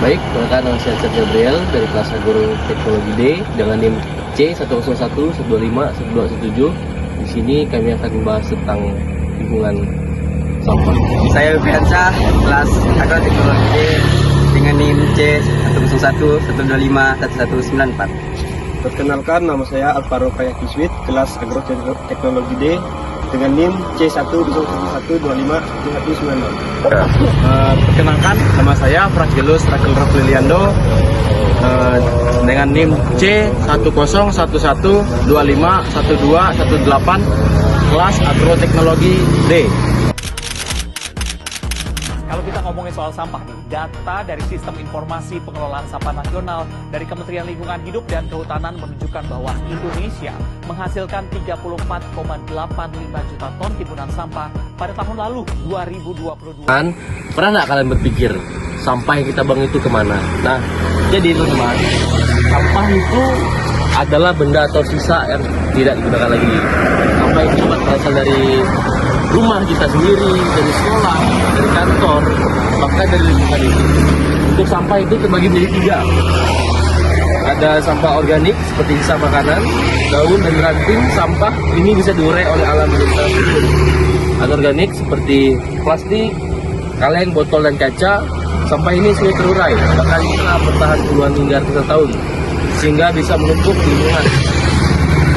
Baik, perkenalkan nama saya Richard Gabriel dari kelas Agroteknologi D dengan NIM C101-125-1217. Di sini kami akan membahas tentang lingkungan sampah. Saya Fiansyah, kelas Agroteknologi D dengan NIM C101-125-1194. Perkenalkan, nama saya Alvaro Kayakiswit, kelas Agroteknologi D dengan NIM C101-125-1196. Perkenalkan, nama saya Fragelus Rakel Rafliliando dengan NIM C10112512118 kelas Agroteknologi D. Kalau kita ngomongin soal sampah nih, data dari Sistem Informasi Pengelolaan Sampah Nasional dari Kementerian Lingkungan Hidup dan Kehutanan menunjukkan bahwa Indonesia menghasilkan 34,85 juta ton timbunan sampah pada tahun lalu 2022. Pernah nggak kalian berpikir sampah yang kita buang itu kemana? Nah, jadi teman-teman, sampah itu adalah benda atau sisa yang tidak digunakan lagi. Sampah itu dapat berasal dari rumah kita sendiri, dari sekolah, dari kantor, bahkan dari lingkungan itu. Untuk sampah itu terbagi menjadi 3. Ada sampah organik seperti sisa makanan, daun dan ranting sampah ini bisa diurai oleh alam menjadi subur. Anorganik seperti plastik, kaleng, botol dan kaca, sampah ini sulit terurai, bahkan bisa bertahan puluhan hingga ratusan tahun, sehingga bisa menumpuk di lingkungan.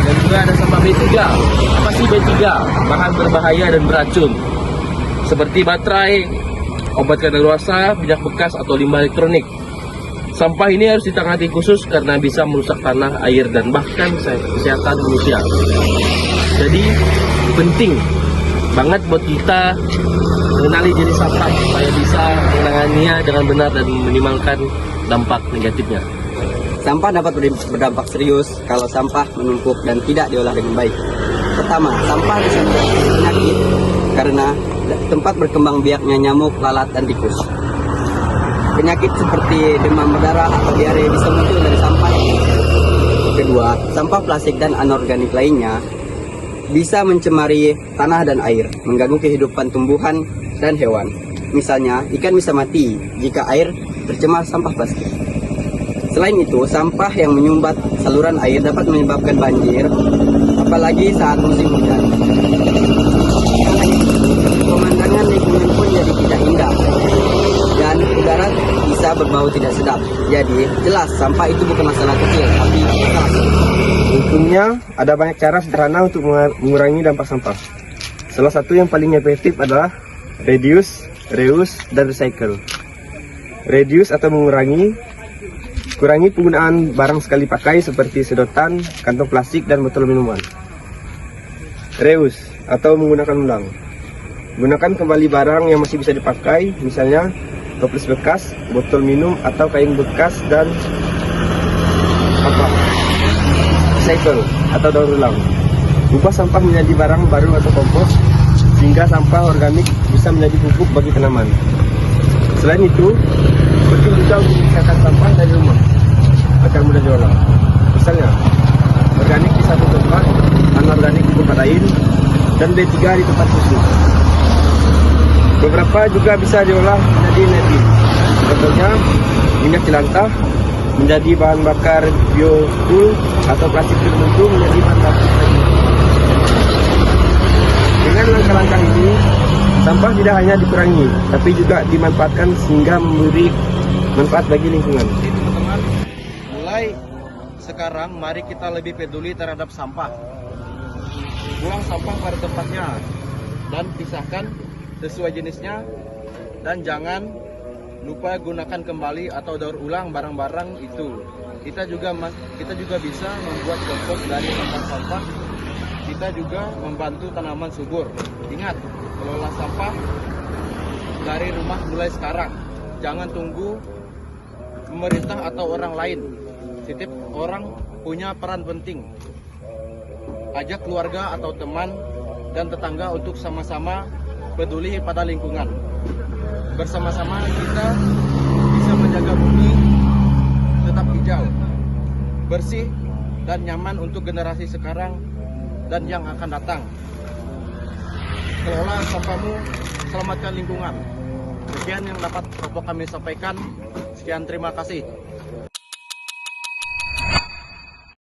Dan juga ada sampah B3. Apa sih B3? Bahan berbahaya dan beracun, seperti baterai, obat kadaluarsa, minyak bekas, atau limbah elektronik. Sampah ini harus ditangani khusus karena bisa merusak tanah, air, dan bahkan kesehatan manusia. Jadi penting banget buat kita mengenali jenis sampah supaya bisa menanganinya dengan benar dan minimalkan dampak negatifnya. Sampah dapat berdampak serius kalau sampah menumpuk dan tidak diolah dengan baik. Pertama, sampah bisa menyebabkan penyakit karena tempat berkembang biaknya nyamuk, lalat, dan tikus. Penyakit seperti demam berdarah atau diare bisa muncul dari sampah. Kedua, sampah plastik dan anorganik lainnya bisa mencemari tanah dan air, mengganggu kehidupan tumbuhan dan hewan. Misalnya, ikan bisa mati jika air tercemar sampah plastik. Selain itu, sampah yang menyumbat saluran air dapat menyebabkan banjir, apalagi saat musim hujan. Pemandangan lingkungan pun jadi tidak indah, dan udara bisa berbau tidak sedap. Jadi, jelas sampah itu bukan masalah kecil, tapi masalah. Untungnya, ada banyak cara sederhana untuk mengurangi dampak sampah. Salah satu yang paling efektif adalah reduce, reuse, dan recycle. Reduce atau kurangi penggunaan barang sekali pakai seperti sedotan, kantong plastik, dan botol minuman. Reuse atau menggunakan ulang. Gunakan kembali barang yang masih bisa dipakai, misalnya toples bekas, botol minum, atau kain bekas, dan recycle atau daur ulang. Ubah sampah menjadi barang baru atau kompos, sehingga sampah organik bisa menjadi pupuk bagi tanaman. Selain itu, penting juga untuk memisahkan sampah dari rumah agar mudah diolah. Misalnya, organik di satu tempat, anorganik di tempat lain, dan B3 di tempat khusus. Beberapa juga bisa diolah menjadi energi. Contohnya, minyak jelantah menjadi bahan bakar biofuel atau plastik tertentu menjadi bahan bakar. Dengan langkah-langkah ini, sampah tidak hanya dikurangi, tapi juga dimanfaatkan sehingga memberi manfaat bagi lingkungan. Jadi teman-teman, mulai sekarang mari kita lebih peduli terhadap sampah. Buang sampah pada tempatnya dan pisahkan sesuai jenisnya, dan jangan lupa gunakan kembali atau daur ulang barang-barang itu. Kita juga bisa membuat kompos dari sampah-sampah. Kita juga membantu tanaman subur. Ingat, kelola sampah dari rumah mulai sekarang. Jangan tunggu pemerintah atau orang lain. Setiap orang punya peran penting. Ajak keluarga atau teman dan tetangga untuk sama-sama peduli pada lingkungan. Bersama-sama kita bisa menjaga bumi tetap hijau, bersih, dan nyaman untuk generasi sekarang dan yang akan datang. Kelola sampahmu, selamatkan lingkungan. Sekian yang dapat kami sampaikan. Sekian, terima kasih.